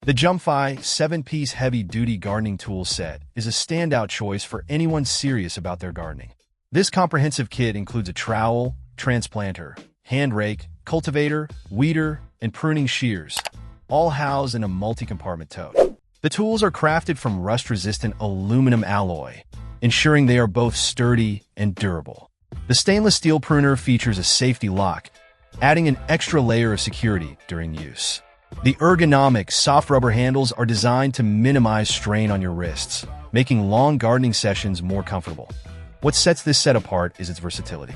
The JUMPHIGH 7-piece heavy-duty gardening tool set is a standout choice for anyone serious about their gardening. This comprehensive kit includes a trowel, transplanter, hand rake, cultivator, weeder, and pruning shears, all housed in a multi-compartment tote. The tools are crafted from rust-resistant aluminum alloy, ensuring they are both sturdy and durable. The stainless steel pruner features a safety lock, adding an extra layer of security during use. The ergonomic, soft rubber handles are designed to minimize strain on your wrists, making long gardening sessions more comfortable. What sets this set apart is its versatility.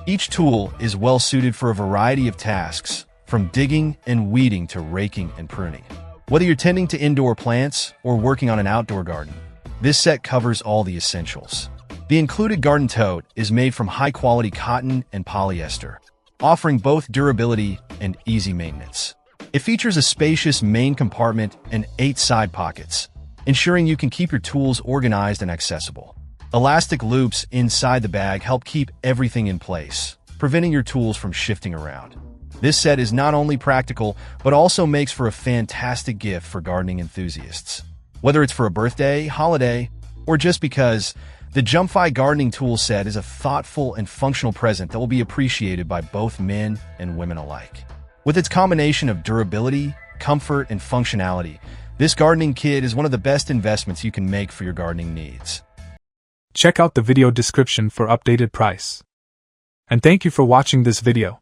Each tool is well-suited for a variety of tasks, from digging and weeding to raking and pruning. Whether you're tending to indoor plants or working on an outdoor garden, this set covers all the essentials. The included garden tote is made from high-quality cotton and polyester, offering both durability and easy maintenance. It features a spacious main compartment and 8 side pockets, ensuring you can keep your tools organized and accessible. Elastic loops inside the bag help keep everything in place, preventing your tools from shifting around. This set is not only practical, but also makes for a fantastic gift for gardening enthusiasts. Whether it's for a birthday, holiday, or just because, the JUMPHIGH gardening tool set is a thoughtful and functional present that will be appreciated by both men and women alike. With its combination of durability, comfort, and functionality, this gardening kit is one of the best investments you can make for your gardening needs. Check out the video description for updated price. And thank you for watching this video.